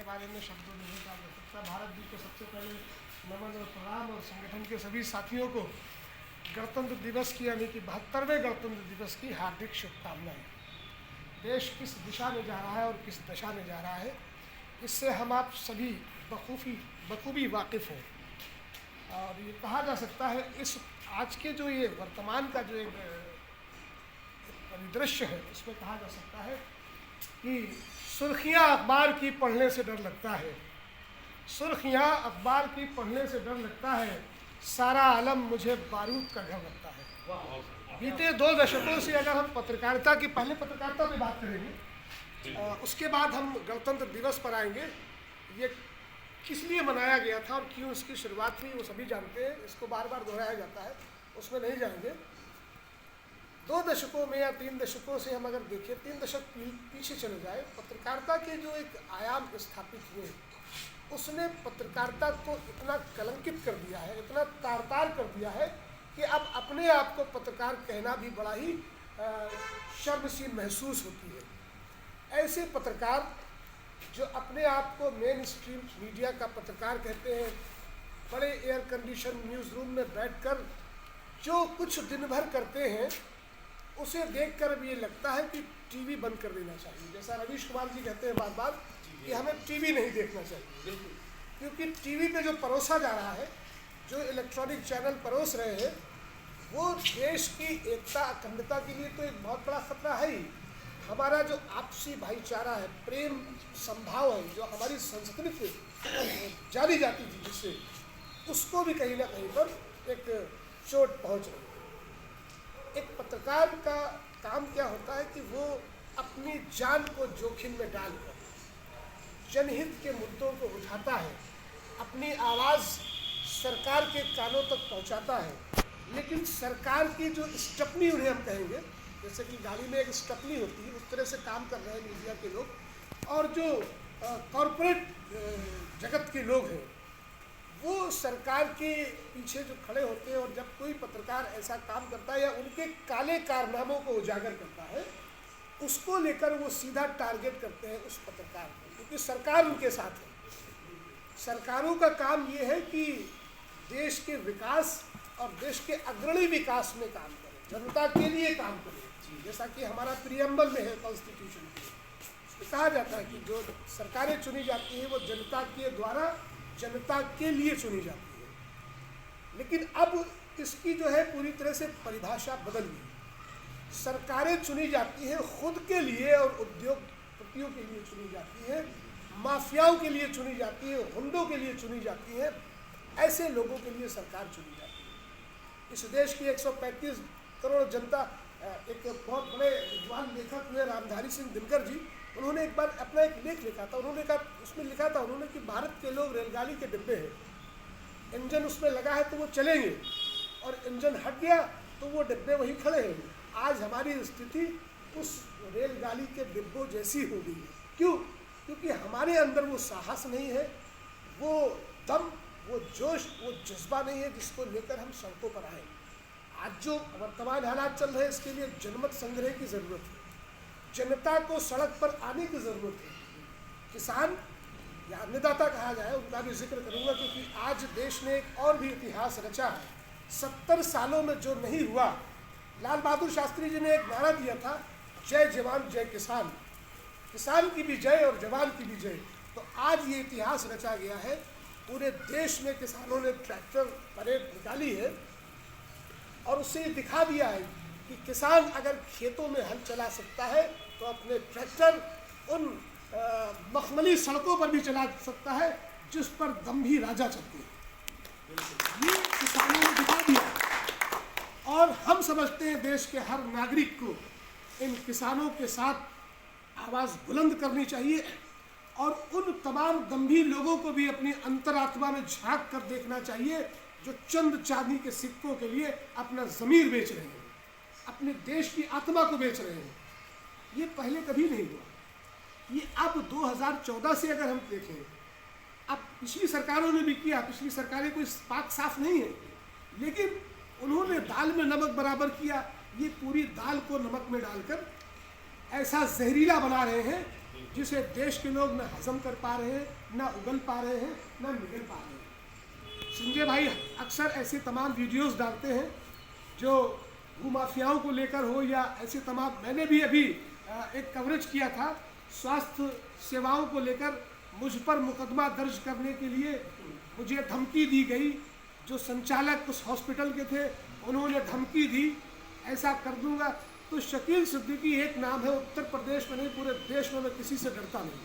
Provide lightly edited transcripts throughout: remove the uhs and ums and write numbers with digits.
के बारे में शब्दों में नहीं कहा जा सकता। भारत जी को सबसे पहले नमन और प्रणाम, और संगठन के सभी साथियों को गणतंत्र दिवस की यानी कि 72वें गणतंत्र दिवस की हार्दिक शुभकामनाएं। देश किस दिशा में जा रहा है और किस दशा में जा रहा है, इससे हम आप सभी बखूबी वाकिफ़ हैं। और ये कहा जा सकता है इस आज के जो ये वर्तमान का जो एक परिदृश्य है, इसमें कहा जा सकता है कि सुर्खियाँ अखबार की पढ़ने से डर लगता है, सुर्खियाँ अखबार की पढ़ने से डर लगता है, सारा आलम मुझे बारूद का घर लगता है। बीते 2 दशकों से अगर हम पत्रकारिता की, पहले पत्रकारिता पे बात करेंगे, उसके बाद हम गणतंत्र दिवस पर आएंगे। ये किस लिए मनाया गया था और क्यों इसकी शुरुआत हुई वो सभी जानते हैं, इसको बार बार दोहराया जाता है, उसमें नहीं जाएंगे। 2 दशकों में या 3 दशकों से हम अगर देखें, 3 दशक पीछे चले जाए, पत्रकारिता के जो एक आयाम स्थापित हुए, उसने पत्रकारिता को इतना कलंकित कर दिया है, इतना तार-तार कर दिया है कि अब अपने आप को पत्रकार कहना भी बड़ा ही शर्म सी महसूस होती है। ऐसे पत्रकार जो अपने आप को मेन स्ट्रीम मीडिया का पत्रकार कहते हैं, बड़े एयर कंडीशन न्यूज़ रूम में बैठकर जो कुछ दिन भर करते हैं, उसे देखकर अब ये लगता है कि टीवी बंद कर देना चाहिए। जैसा रवीश कुमार जी कहते हैं बार बार कि हमें टीवी नहीं देखना चाहिए, क्योंकि टीवी पे जो परोसा जा रहा है, जो इलेक्ट्रॉनिक चैनल परोस रहे हैं, वो देश की एकता अखंडता के लिए तो एक बहुत बड़ा खतरा है ही। हमारा जो आपसी भाईचारा है, प्रेम संभाव है, जो हमारी संस्कृति जानी जाती थी जिससे, उसको भी कहीं ना कहीं पर एक चोट पहुंच रही है। एक पत्रकार का काम क्या होता है कि वो अपनी जान को जोखिम में डालकर जनहित के मुद्दों को उठाता है, अपनी आवाज़ सरकार के कानों तक पहुंचाता है, लेकिन सरकार की जो स्टपनी, उन्हें हम कहेंगे, जैसे कि गाड़ी में एक स्टपनी होती है, उस तरह से काम कर रहे हैं मीडिया के लोग। और जो कॉरपोरेट जगत के लोग हैं, वो सरकार के पीछे जो खड़े होते हैं, और जब कोई पत्रकार ऐसा काम करता है या उनके काले कारनामों को उजागर करता है, उसको लेकर वो सीधा टारगेट करते हैं उस पत्रकार को, क्योंकि सरकार उनके साथ है। सरकारों का काम ये है कि देश के विकास और देश के अग्रणी विकास में काम करें, जनता के लिए काम करें। जैसा कि हमारा प्रियम्बल में है कॉन्स्टिट्यूशन के, उसमें कहा जाता है कि जो सरकारें चुनी जाती हैं वो जनता के द्वारा जनता के लिए चुनी जाती है। लेकिन अब इसकी जो है पूरी तरह से परिभाषा बदल गई। सरकारें चुनी जाती हैं खुद के लिए और उद्योगपतियों के लिए चुनी जाती है, माफियाओं के लिए चुनी जाती है, हुंडों के लिए चुनी जाती है, ऐसे लोगों के लिए सरकार चुनी जाती है। इस देश की 135 करोड़ जनता, एक बहुत बड़े विद्वान लेखक हुए रामधारी सिंह दिनकर जी, उन्होंने एक बार अपना एक लेख लिखा था। उन्होंने कहा, उसमें लिखा था उन्होंने कि भारत के लोग रेलगाड़ी के डिब्बे हैं, इंजन उसमें लगा है तो वो चलेंगे, और इंजन हट गया तो वो डिब्बे वहीं खड़े हैं। आज हमारी स्थिति उस रेलगाड़ी के डिब्बों जैसी हो गई है। क्यों? क्योंकि हमारे अंदर वो साहस नहीं है, वो दम, वो जोश, वो जज्बा नहीं है जिसको लेकर हम सड़कों पर आए। आज जो वर्तमान हालात चल रहे हैं, इसके लिए जनमत संग्रह की ज़रूरत है, जनता को सड़क पर आने की ज़रूरत है। किसान या अन्नदाता कहा जाए, उनका भी जिक्र करूँगा, क्योंकि आज देश ने एक और भी इतिहास रचा है। 70 सालों में जो नहीं हुआ, लाल बहादुर शास्त्री जी ने एक नारा दिया था, जय जवान जय किसान, किसान की भी जय और जवान की भी जय। तो आज ये इतिहास रचा गया है, पूरे देश में किसानों ने ट्रैक्टर परेड निकाली है, और उससे दिखा दिया है कि किसान अगर खेतों में हल चला सकता है तो अपने ट्रैक्टर उन मखमली सड़कों पर भी चला सकता है जिस पर दम्भी राजा चलते हैं। ये किसानों ने दिखा दिया, और हम समझते हैं देश के हर नागरिक को इन किसानों के साथ आवाज़ बुलंद करनी चाहिए, और उन तमाम गंभीर लोगों को भी अपनी अंतरात्मा में झांक कर देखना चाहिए जो चंद चांदी के सिक्कों के लिए अपना ज़मीर बेच रहे हैं, अपने देश की आत्मा को बेच रहे हैं। ये पहले कभी नहीं हुआ। ये अब 2014 से अगर हम देखें, अब पिछली सरकारों ने भी किया, पिछली सरकारें कोई पाक साफ नहीं है, लेकिन उन्होंने दाल में नमक बराबर किया। ये पूरी दाल को नमक में डालकर ऐसा जहरीला बना रहे हैं जिसे देश के लोग न हजम कर पा रहे हैं, न उगल पा रहे हैं, न निगल पा रहे हैं। संजय भाई अक्सर ऐसे तमाम वीडियोस डालते हैं जो भूमाफियाओं को लेकर हो या ऐसे तमाम, मैंने भी अभी एक कवरेज किया था स्वास्थ्य सेवाओं को लेकर। मुझ पर मुकदमा दर्ज करने के लिए मुझे धमकी दी गई। जो संचालक उस हॉस्पिटल के थे उन्होंने धमकी दी, ऐसा कर दूंगा। तो शकील सिद्दीकी एक नाम है, उत्तर प्रदेश में नहीं पूरे देश में मैं किसी से डरता नहीं,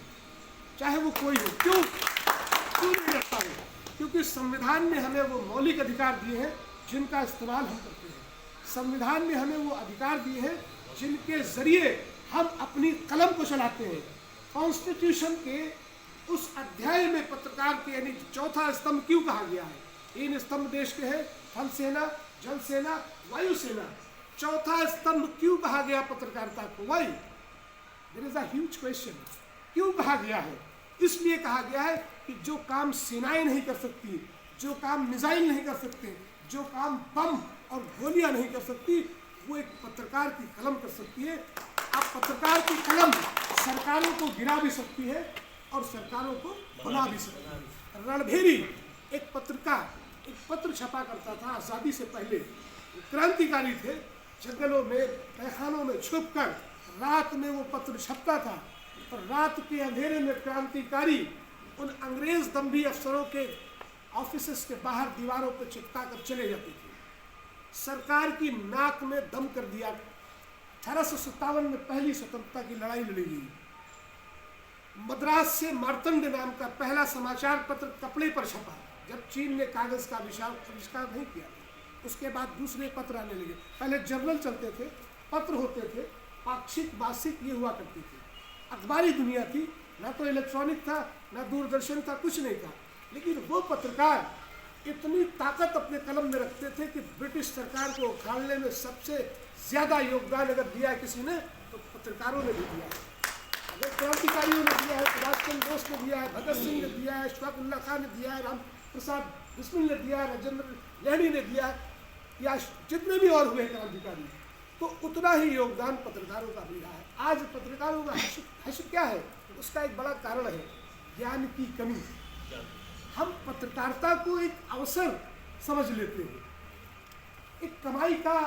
चाहे वो कोई हो। क्यों नहीं डरता हूँ? क्योंकि संविधान ने हमें वो मौलिक अधिकार दिए हैं जिनका इस्तेमाल हम करते हैं। संविधान ने हमें वो अधिकार दिए हैं जिनके जरिए हम अपनी कलम को चलाते हैं। कॉन्स्टिट्यूशन के उस अध्याय में पत्रकार के यानी चौथा स्तंभ क्यों कहा गया है? 3 स्तंभ देश के हैं, थल सेना, जल सेना, वायु सेना। चौथा स्तंभ क्यों कहा गया पत्रकारिता को? Why there is a huge question. क्यों कहा गया है? इसलिए कहा गया है कि जो काम सेनाएं नहीं कर सकती, जो काम मिसाइल नहीं कर सकते, जो काम बम और गोलियां नहीं कर सकती, वो एक पत्रकार की कलम कर सकती है। अब पत्रकार की कलम सरकारों को गिरा भी सकती है और सरकारों को बना भी सकती है। रणभेरी एक पत्रकार एक पत्र छपा करता था आज़ादी से पहले। क्रांतिकारी थे, जंगलों में तहखानों में छुपकर रात में वो पत्र छपता था और रात के अंधेरे में क्रांतिकारी उन अंग्रेज दम्भी अफसरों के ऑफिसेस के बाहर दीवारों पर चिपका कर चले जाते थे। सरकार की नाक में दम कर दिया। 1857 में पहली स्वतंत्रता की लड़ाई लड़ी गई। मद्रास से मार्तंड नाम का पहला समाचार पत्र कपड़े पर छपा जब चीन ने कागज का आविष्कार नहीं किया। उसके बाद दूसरे पत्र आने लगे। पहले जर्नल चलते थे, पत्र होते थे, पाक्षिक मासिक ये हुआ करती थी। अखबारी दुनिया थी, ना तो इलेक्ट्रॉनिक था, ना दूरदर्शन था, कुछ नहीं था। लेकिन वो पत्रकार इतनी ताकत अपने कलम में रखते थे कि ब्रिटिश सरकार को उखाड़ने में सबसे ज्यादा योगदान अगर दिया है किसी ने तो पत्रकारों ने भी दिया है। अगर क्रांतिकारियों ने दिया है, सुभाष चंद्र बोस ने दिया है, भगत सिंह ने दिया है, शफाकुल्लाह खान ने दिया है, राम प्रसाद बिस्मिल ने दिया है, राजेंद्र लहड़ी ने दिया है, या जितने भी और हुए क्रांतिकारी, तो उतना ही योगदान पत्रकारों का भी रहा है। आज पत्रकारों का हश्र क्या है? उसका एक बड़ा कारण है ज्ञान की कमी। हम पत्रकारिता को एक अवसर समझ लेते हैं, एक कमाई का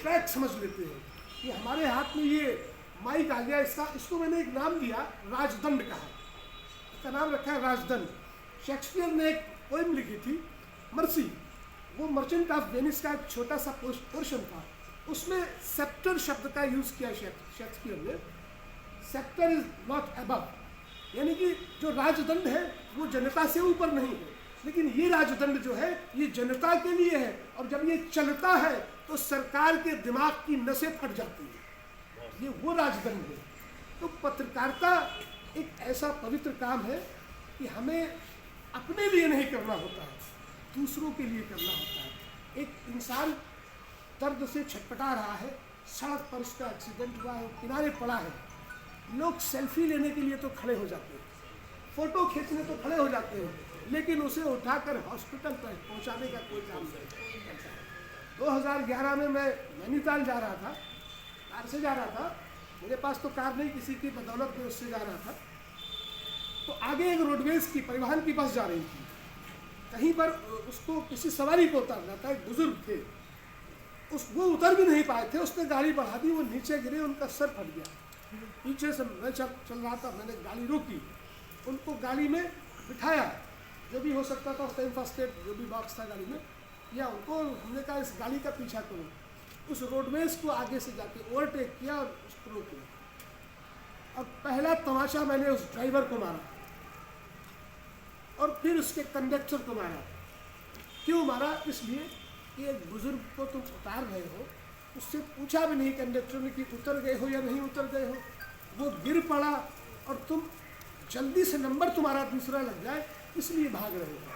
ट्रैक समझ लेते हैं कि हमारे हाथ में ये माइक आ गया, इसको मैंने एक नाम दिया, राजदंड कहा। इसका नाम रखा है राजदंड। शेक्सपियर ने एक पोएम लिखी थी मर्सी, वो मर्चेंट ऑफ वेनिस का एक छोटा सा पोर्शन था। उसमें सेप्टर शब्द का यूज किया शेक्सपियर ने। सेप्टर इज नॉट अबव, यानी कि जो राजदंड है वो जनता से ऊपर नहीं है, लेकिन ये राजदंड जो है ये जनता के लिए है। और जब ये चलता है तो सरकार के दिमाग की नसें फट जाती है। ये वो राजदंड है। तो पत्रकारिता एक ऐसा पवित्र काम है कि हमें अपने लिए नहीं करना होता है, दूसरों के लिए करना होता है। एक इंसान दर्द से छटपटा रहा है, सड़क पर उसका एक्सीडेंट हुआ है, किनारे पड़ा है, लोग सेल्फी लेने के लिए तो खड़े हो जाते हैं, फोटो खींचने तो खड़े हो जाते हैं, लेकिन उसे उठाकर हॉस्पिटल पर पहुंचाने का कोई काम नहीं करता है। 2011 में मैं नैनीताल जा रहा था, कार से जा रहा था, मेरे पास तो कार नहीं, किसी की बदौलत में उससे जा रहा था। तो आगे एक रोडवेज की परिवहन की बस जा रही थी, कहीं पर उसको किसी सवारी को उतारना था, एक बुजुर्ग थे, वो उतर भी नहीं पाए थे, उसने गाड़ी बढ़ा दी, वो नीचे गिरे, उनका सर फट गया। पीछे से मैं चल रहा था, मैंने गाड़ी रोकी, उनको गाड़ी में बिठाया, जो भी हो सकता था उस टाइम, फर्स्ट एड जो भी बॉक्स था गाड़ी में, या उनको हमने कहा इस गाड़ी का पीछा करो। उस रोडवेज को आगे से जाके ओवरटेक किया और उसको रोक लिया। और पहला तमाशा मैंने उस ड्राइवर को मारा और फिर उसके कंडक्टर को मारा। क्यों मारा? इसलिए कि एक बुजुर्ग को तुम उतार रहे हो, उससे पूछा भी नहीं कंडक्टर ने कि उतर गए हो या नहीं उतर गए हो, वो गिर पड़ा और तुम जल्दी से नंबर तुम्हारा दूसरा लग जाए इसलिए भाग रहे हो।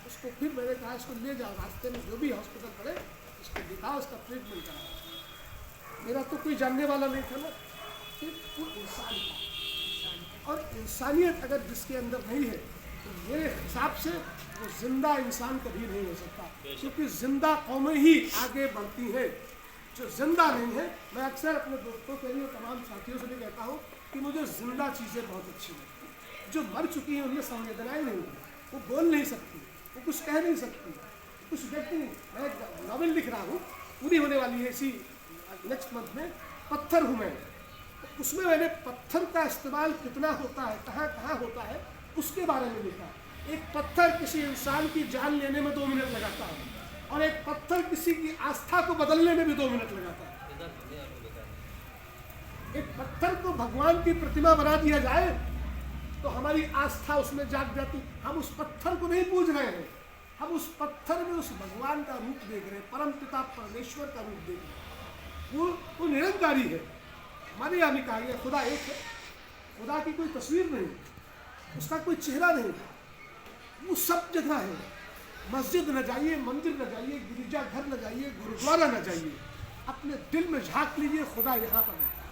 उसको फिर मैंने कहा इसको ले जाओ, रास्ते में जो भी हॉस्पिटल पड़े इसको दिखाओ, उसका ट्रीटमेंट कराओ। मेरा तो कोई जानने वाला नहीं था ना, फिर वो इंसान था। और इंसानियत अगर जिसके अंदर नहीं है तो मेरे हिसाब से वो जिंदा इंसान कभी नहीं हो सकता, क्योंकि जिंदा कौमें ही आगे बढ़ती हैं। जो जिंदा नहीं है, मैं अक्सर अपने दोस्तों के लिए, तमाम साथियों से भी कहता हूँ कि मुझे जिंदा चीज़ें बहुत अच्छी लगती हैं। जो मर चुकी हैं उनमें संवेदनाएं नहीं हैं, वो बोल नहीं सकती, वो कुछ कह नहीं सकती, कुछ व्यक्ति नहीं। मैं एक नॉवेल लिख रहा हूँ, पूरी होने वाली है इसी नेक्स्ट मंथ में, पत्थर हूँ मैं। तो उसमें मैंने पत्थर का इस्तेमाल कितना होता है, कहाँ कहाँ होता है, उसके बारे में लिखा। एक पत्थर किसी इंसान की जान लेने में 2 मिनट लगाता है, और एक पत्थर किसी की आस्था को बदलने में भी 2 मिनट लगाता है। एक पत्थर को भगवान की प्रतिमा बना दिया जाए तो हमारी आस्था उसमें जाग जाती। हम उस पत्थर को नहीं पूज रहे हैं, हम उस पत्थर में उस भगवान का रूप देख रहे हैं, परम पिता परमेश्वर का रूप देख रहे हैं। वो निरंकारी है। हमारे यहाँ भी कहा गया खुदा एक है, खुदा की कोई तस्वीर नहीं, उसका कोई चेहरा नहीं, वो सब जगह है। मस्जिद न जाइए, मंदिर न जाइए, गिरजाघर न जाइए, गुरुद्वारा न जाइए, अपने दिल में झांक लीजिए, खुदा यहाँ पर रहता है,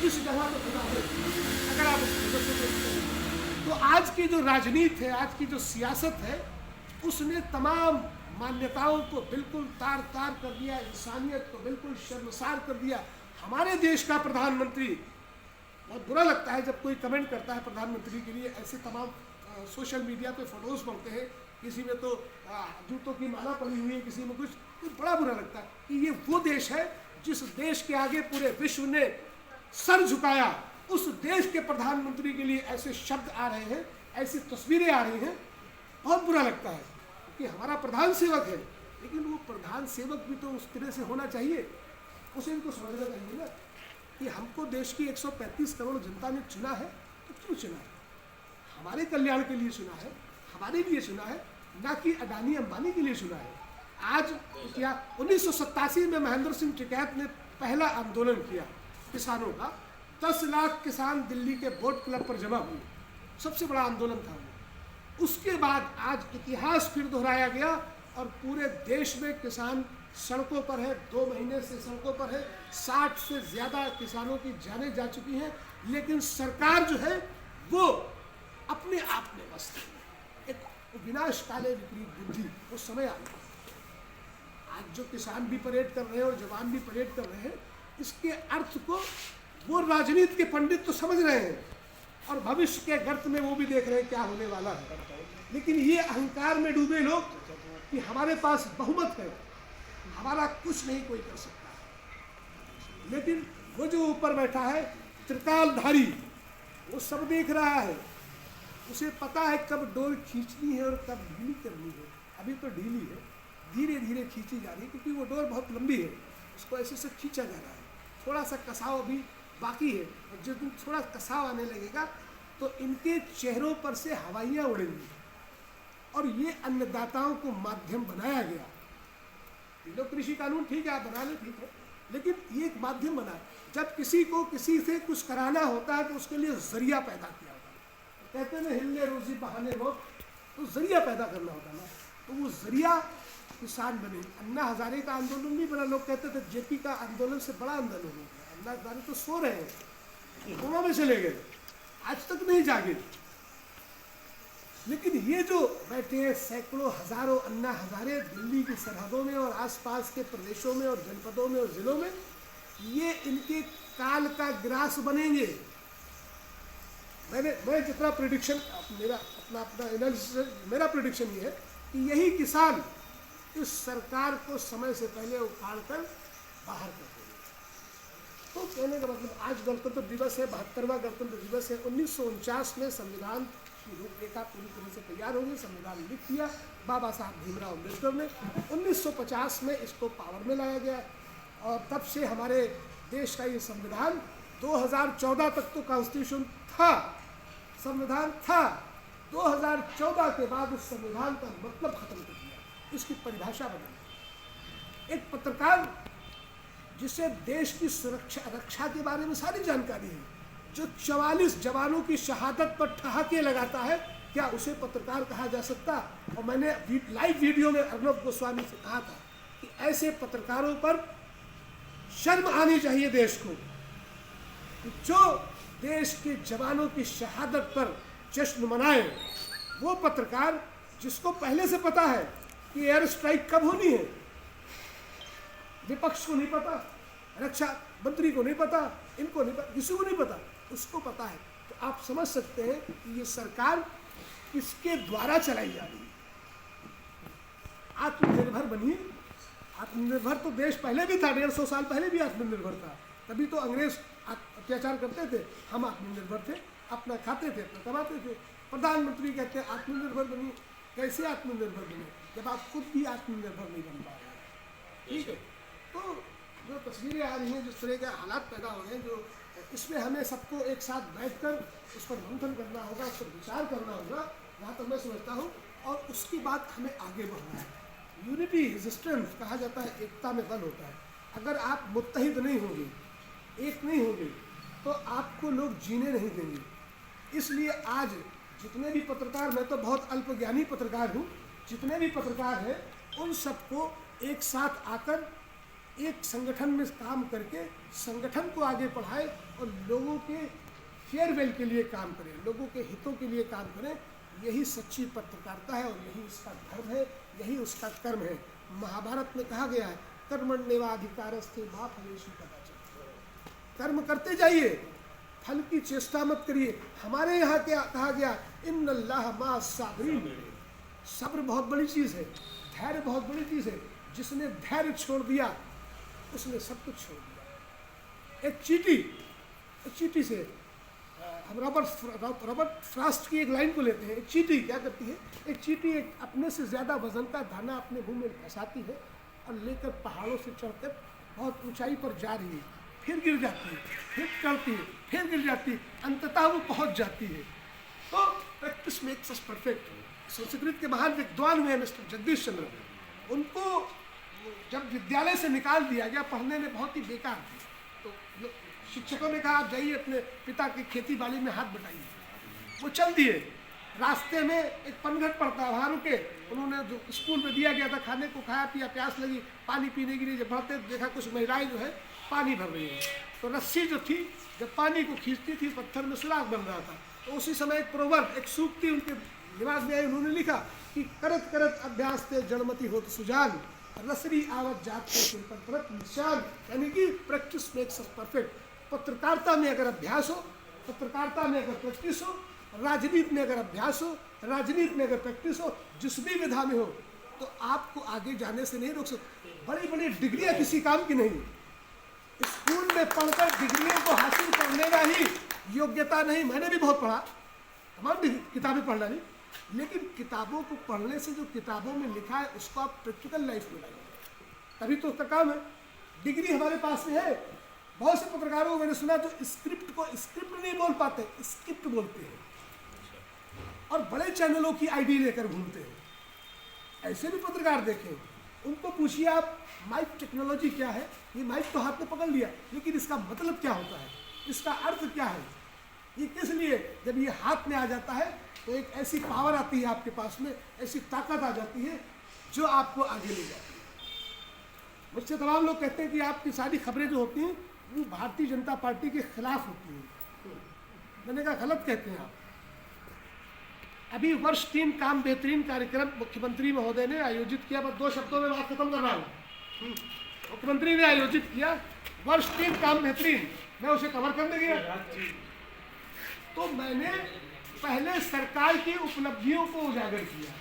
इस जगह पर खुदा है। अगर आप उस नजर से देखते हैं तो आज की जो राजनीति है, आज की जो सियासत है, उसने तमाम मान्यताओं को बिल्कुल तार तार कर दिया, इंसानियत को बिल्कुल शर्मसार कर दिया। हमारे देश का प्रधानमंत्री, बहुत बुरा लगता है जब कोई कमेंट करता है प्रधानमंत्री के लिए, ऐसे तमाम सोशल मीडिया पे फोटोज बनते हैं, किसी में तो जूतों की माला पड़ी हुई है, किसी में कुछ, तो बड़ा बुरा लगता है कि ये वो देश है जिस देश के आगे पूरे विश्व ने सर झुकाया। उस देश के प्रधानमंत्री के लिए ऐसे शब्द आ रहे हैं, ऐसी तस्वीरें आ रही हैं, बहुत बुरा लगता है कि हमारा प्रधान सेवक है, लेकिन वो प्रधान सेवक भी तो उस तरह से होना चाहिए, उसे भी तो समझना चाहिए ना कि हमको देश की 135 करोड़ जनता ने चुना है, तो क्यों चुना है? हमारे कल्याण के लिए चुना है, हमारे लिए चुना है, ना कि अडानी अंबानी के लिए चुना है। आज क्या 1987 में महेंद्र सिंह टिकैत ने पहला आंदोलन किया किसानों का, 10 लाख किसान दिल्ली के बोट क्लब पर जमा हुए, सबसे बड़ा आंदोलन था वो। उसके बाद आज इतिहास फिर दोहराया गया और पूरे देश में किसान सड़कों पर है, 2 महीने से सड़कों पर है, 60 से ज़्यादा किसानों की जानें जा चुकी हैं, लेकिन सरकार जो है वो अपने आप में मस्त है। एक विनाश काले विपरीत बुद्धि, वो समय आ गया। आज जो किसान भी परेड कर रहे हैं और जवान भी परेड कर रहे हैं, इसके अर्थ को वो राजनीति के पंडित तो समझ रहे हैं और भविष्य के गर्त में वो भी देख रहे हैं क्या होने वाला है। लेकिन ये अहंकार में डूबे लोग कि हमारे पास बहुमत है, हमारा कुछ नहीं कोई कर सकता। लेकिन वो जो ऊपर बैठा है त्रिकालधारी, वो सब देख रहा है, उसे पता है कब डोर खींचनी है और कब ढीली करनी है। अभी तो ढीली है, धीरे धीरे खींची जा रही है क्योंकि वो डोर बहुत लंबी है, उसको ऐसे से खींचा जा रहा है। थोड़ा सा कसाव अभी बाकी है, और जिस दिन थोड़ा कसाव आने लगेगा तो इनके चेहरों पर से हवाइयाँ उड़ेंगी। और ये अन्नदाताओं को माध्यम बनाया गया। ये लोग कृषि कानून ठीक है, आप बना लें, ठीक है, लेकिन ये एक माध्यम बना। जब किसी को किसी से कुछ कराना होता है तो उसके लिए जरिया पैदा किया होता है। कहते हैं ना हिलने रोजी बहाने रोक, तो जरिया पैदा करना होता है ना, तो वो जरिया किसान बने। अन्ना हजारे का आंदोलन नहीं बना। लोग कहते थे जेपी का आंदोलन से बड़ा आंदोलन हो गया। अन्ना हजारे तो सो रहे हैं, कोमा में चले गए, आज तक नहीं जागे। लेकिन ये जो बैठे हैं सैकड़ों हजारों अन्ना हजारे दिल्ली की सरहदों में और आसपास के प्रदेशों में और जनपदों में और जिलों में, ये इनके काल का ग्रास बनेंगे। मैं जितना प्रेडिक्शन अपना एनालिसिस, मेरा प्रेडिक्शन ये है कि यही किसान इस सरकार को समय से पहले उखाड़ कर बाहर कर देंगे। तो कहने का मतलब आज गणतंत्र दिवस है, 72वां गणतंत्र दिवस है। 1949 में संविधान की रूपरेखा पूरी तरह से तैयार होगी, संविधान लिख दिया बाबा साहब भीमराव अम्बेडकर ने। 1950 में इसको पावर में लाया गया और तब से हमारे देश का ये संविधान 2014 तक तो कॉन्स्टिट्यूशन था, संविधान था। 2014 के बाद उस संविधान का मतलब खत्म कर दिया, इसकी परिभाषा बदली। एक पत्रकार जिसे देश की सुरक्षा रक्षा के बारे में सारी जानकारी है, जो 44 जवानों की शहादत पर ठहाके लगाता है, क्या उसे पत्रकार कहा जा सकता? और मैंने लाइव वीडियो में अर्नब गोस्वामी से कहा था कि ऐसे पत्रकारों पर शर्म आनी चाहिए देश को। जो देश के जवानों की शहादत पर जश्न मनाए, वो पत्रकार जिसको पहले से पता है कि एयर स्ट्राइक कब होनी है, विपक्ष को नहीं पता, रक्षा मंत्री को नहीं पता, इनको नहीं पता, किसी को नहीं पता, उसको पता है। तो आप समझ सकते हैं कि ये सरकार किसके द्वारा चलाई जा रही है। आत्मनिर्भर बनिए। आत्मनिर्भर तो देश पहले भी था, 150 साल पहले भी आत्मनिर्भर था। तभी तो अंग्रेज अत्याचार करते थे, हम आत्मनिर्भर थे, अपना खाते थे, अपना कमाते थे। प्रधानमंत्री कहते हैं आत्मनिर्भर बनिए। कैसे आत्मनिर्भर बने जब आप खुद भी आत्मनिर्भर नहीं बन पा रहे हैं? ठीक है, तो जो तस्वीरें आ रही हैं, जिस तरह के हालात पैदा हो रहे हैं, जो इसमें हमें सबको एक साथ बैठकर उस पर मंथन करना होगा, उस पर विचार करना होगा, जहाँ तक मैं समझता हूँ। और उसके बाद हमें आगे बढ़ना है। यूनिटी इज स्ट्रेंथ कहा जाता है, एकता में बल होता है। अगर आप मुत्तहिद नहीं होंगे, एक नहीं होंगे, तो आपको लोग जीने नहीं देंगे। इसलिए आज जितने भी पत्रकार, मैं तो बहुत अल्पज्ञानी पत्रकार हूँ, जितने भी पत्रकार हैं उन सबको एक साथ आकर एक संगठन में काम करके संगठन को आगे बढ़ाए और लोगों के फेयरवेल के लिए काम करें, लोगों के हितों के लिए काम करें। यही सच्ची पत्रकारिता है और यही इसका धर्म है, यही उसका कर्म है। महाभारत में कहा गया है, कर्मण्येवाधिकारस्ते मा फलेषु कदाचन। कर्म करते जाइए, फल की चेष्टा मत करिए। हमारे यहाँ क्या कहा गया, इन्नल्लाह मा साबिरीन। सब्र बहुत बड़ी चीज़ है, धैर्य बहुत बड़ी चीज़ है। जिसने धैर्य छोड़ दिया उसने सब कुछ छोड़ दिया। एक चींटी से हम रॉबर्ट फ्रॉस्ट की एक लाइन को लेते हैं। एक चींटी क्या करती है, एक चींटी एक अपने से ज़्यादा वजन का दाना अपने मुंह में फंसाती है और लेकर पहाड़ों से चढ़कर बहुत ऊंचाई पर जा रही है, फिर गिर जाती है, फिर चढ़ती है, फिर गिर जाती है, अंततः वो पहुंच जाती है। तो practice makes us perfect. Sanskrit के महान विद्वान हुए मिस्टर जगदीश चंद्र, उनको जब विद्यालय से निकाल दिया गया, पढ़ने में बहुत ही बेकार थे, तो शिक्षकों ने कहा आप जाइए अपने पिता की खेती बाड़ी में हाथ बटाइए। वो चल दिए। रास्ते में एक पनघट पड़ता, वहाँ रुके। उन्होंने जो स्कूल में दिया गया था खाने को खाया पिया, प्यास लगी, पानी पीने के लिए जब बढ़ते देखा कुछ महिलाएं जो है पानी भर रही है। तो रस्सी जो थी जब पानी को खींचती थी, पत्थर में सुराख बन रहा था। तो उसी समय एक प्रोवर्ब, एक सूक्ति उनके दिमाग में आई। उन्होंने लिखा कि करत करत अभ्यास थे जड़मती होत सुजान, रसरी आवत जात के परत निशान। यानी कि प्रैक्टिस मेक्स अस परफेक्ट। पत्रकारिता में अगर अभ्यास हो, पत्रकारिता में अगर प्रैक्टिस हो, राजनीति में अगर अभ्यास हो, राजनीति में अगर प्रैक्टिस हो, जिस भी विधा में हो, तो आपको आगे जाने से नहीं रोक सकते। बड़ी बड़ी डिग्रियां किसी काम की नहीं। स्कूल में पढ़कर डिग्रियों को हासिल करने का ही योग्यता नहीं। मैंने भी बहुत पढ़ा, तमाम किताबें पढ़ डाली, लेकिन किताबों को पढ़ने से जो किताबों में लिखा है उसको आप प्रैक्टिकल लाइफ में लाइए, तभी तो उसका काम है। डिग्री हमारे पास में है। बहुत से पत्रकारों को मैंने सुना जो स्क्रिप्ट को स्क्रिप्ट नहीं बोल पाते, स्क्रिप्ट बोलते हैं और बड़े चैनलों की आईडी लेकर घूमते हैं। ऐसे भी पत्रकार देखे, उनको पूछिए आप माइक टेक्नोलॉजी क्या है। ये माइक तो हाथ में पकड़ लिया, लेकिन इसका मतलब क्या होता है, इसका अर्थ क्या है, ये किस लिए। जब ये हाथ में आ जाता है तो एक ऐसी पावर आती है आपके पास में, ऐसी ताकत आ जाती है जो आपको आगे ले जाती है। मुझसे तमाम लोग कहते हैं कि आपकी सारी खबरें जो होती हैं वो भारतीय जनता पार्टी के खिलाफ होती हैं। मैंने कहा गलत कहते हैं आप। अभी वर्ष 3 काम बेहतरीन कार्यक्रम मुख्यमंत्री महोदय ने आयोजित किया। बस 2 शब्दों में बात खत्म कर रहा हूँ। मुख्यमंत्री ने आयोजित किया वर्ष 3 काम बेहतरीन, मैं उसे कवर करने गया तो मैंने पहले सरकार की उपलब्धियों को उजागर किया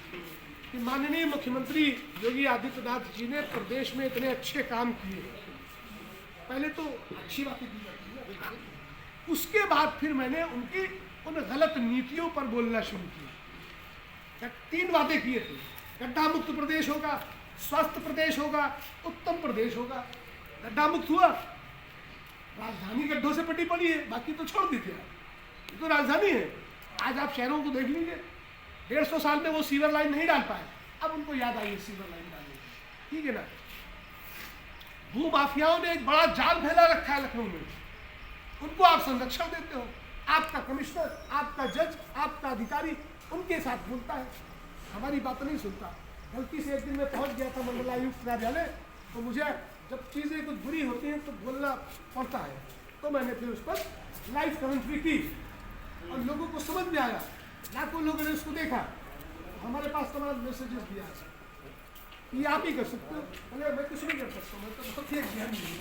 कि माननीय मुख्यमंत्री योगी आदित्यनाथ जी ने प्रदेश में इतने अच्छे काम किए। पहले तो अच्छी बातें की जाती है, उसके बाद फिर मैंने उनकी उन गलत नीतियों पर बोलना शुरू किया। 3 वादे किए थे, गड्ढा मुक्त प्रदेश होगा, स्वस्थ प्रदेश होगा, उत्तम प्रदेश होगा। गड्ढा मुक्त हुआ, राजधानी गड्ढों से पटी पड़ी है, बाकी तो छोड़ दीजिए, ये तो राजधानी है। आज आप शहरों को देख लीजिए, 150 साल में वो सीवर लाइन नहीं डाल पाए, अब उनको याद आई है सीवर लाइन डालने, ठीक है ना। भू माफियाओं ने एक बड़ा जाल फैला रखा है लखनऊ में, उनको आप संरक्षण देते हो। आपका कमिश्नर, आपका जज, आपका अधिकारी उनके साथ बोलता है, हमारी बात नहीं सुनता। गलती से एक दिन मैं पहुंच गया था मंडलायुक्त कार्यालय, तो मुझे जब चीज़ें कुछ बुरी होती हैं तो बोलना पड़ता है, तो मैंने फिर उस पर लाइव कमेंट्री की और लोगों को समझ में आया। लाखों लोगों ने उसको देखा, हमारे पास तमाम मैसेजेस दिया है। ये आप ही कर सकते हो। मैं कुछ नहीं कर सकता, मैं तो बहुत ही ज्ञान नहीं,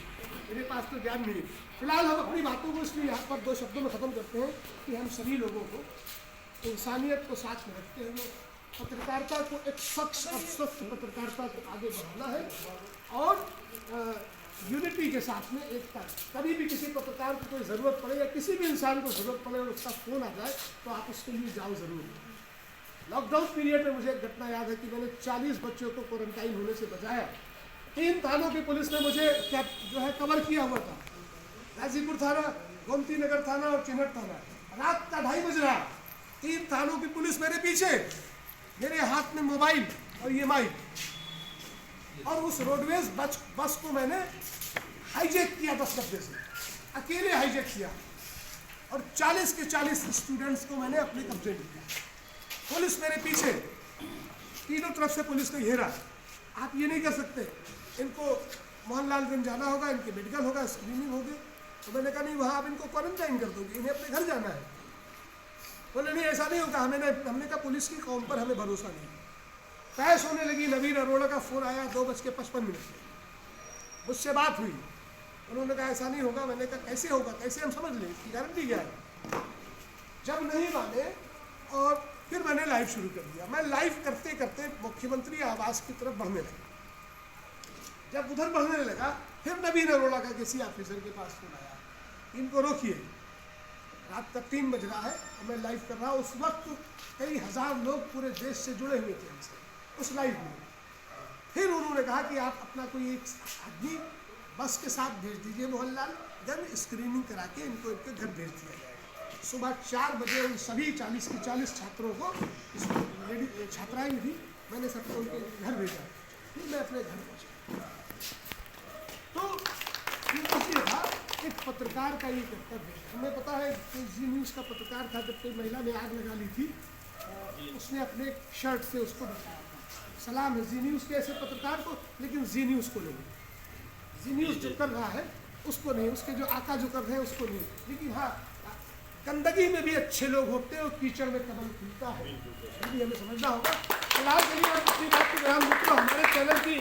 मेरे पास तो ज्ञान नहीं। फिलहाल हम अपनी बातों को इसलिए यहाँ पर 2 शब्दों में ख़त्म करते हैं कि हम सभी लोगों को इंसानियत को साथ में रखते हुए पत्रकारिता को एक स्वच्छ और स्वस्थ पत्रकारिता को आगे बढ़ाना है और यूनिटी के साथ में एकता। कभी भी किसी पत्रकार को कोई ज़रूरत पड़े या किसी भी इंसान को ज़रूरत पड़े और उसका फ़ोन आ जाए तो आप उसके लिए जाओ ज़रूर। लॉकडाउन पीरियड में मुझे एक घटना याद है कि मैंने 40 बच्चों को क्वारंटाइन होने से बचाया। 3 थानों की पुलिस ने मुझे क्या जो है कवर किया हुआ था, गाजीपुर थाना, गोमती नगर थाना और चिन्हट थाना। रात का 2:30 बज रहा, 3 थानों की पुलिस मेरे पीछे, मेरे हाथ में मोबाइल और ये माइक, और उस रोडवेज बस को मैंने हाईजैक किया 10 डब्बे से, अकेले हाईजैक किया और 40 के 40 स्टूडेंट्स को मैंने अपने कब्जे में लिया। पुलिस मेरे पीछे, तीनों तरफ से पुलिस को घेरा। आप ये नहीं कर सकते, इनको मोहनलालगंज जाना होगा, इनके मेडिकल होगा, स्क्रीनिंग होगी। तो मैंने कहा नहीं, वहाँ आप इनको क्वारंटाइन कर दोगे, इन्हें अपने घर जाना है। बोले नहीं ऐसा नहीं होगा। हमने कहा पुलिस की कौम पर हमें भरोसा नहीं। तहस होने लगी। नवीन अरोड़ा का फ़ोन आया 2:55 मुझसे बात हुई, उन्होंने कहा ऐसा नहीं होगा। मैंने कहा कैसे होगा, कैसे हम समझ लें, इसकी गारंटी क्या है। जब नहीं माने और फिर मैंने लाइव शुरू कर दिया। मैं लाइव करते करते मुख्यमंत्री आवास की तरफ बढ़ने लगा। जब उधर बढ़ने लगा फिर नवीन अरोड़ा का किसी ऑफिसर के पास फोन आया, इनको रोकिए, रात का 3 बज रहा है और मैं लाइव कर रहा हूँ। उस वक्त कई हजार लोग पूरे देश से जुड़े हुए थे हमसे उस लाइव में। फिर उन्होंने कहा कि आप अपना कोई एक आदमी बस के साथ भेज दीजिए मोहनलालगंज, स्क्रीनिंग करा के इनको इनके घर भेज दिया जाएगा। सुबह 4 बजे उन सभी 40 के 40 छात्रों को, छात्राएं भी, मैंने सबको उनके घर भेजा। फिर मैं अपने घर पहुँचा। तो इसलिए था एक पत्रकार का ये कर्तव्य है। हमें पता है कि जी न्यूज़ का पत्रकार था, जब कोई महिला ने आग लगा ली थी, उसने अपने शर्ट से उसको बचाया था। सलाम है जी न्यूज़ के ऐसे पत्रकार को, लेकिन जी न्यूज़ को नहीं। जी न्यूज़ जो कर रहा है उसको नहीं, उसके जो आका जो कर रहे हैं उसको नहीं। लेकिन हाँ, गंदगी में भी अच्छे लोग होते हैं और कीचड़ में कदम खुलता है, ये भी हमें समझना होगा। फिलहाल के लिए अपनी बात को ध्यान देते, हमारे चैनल की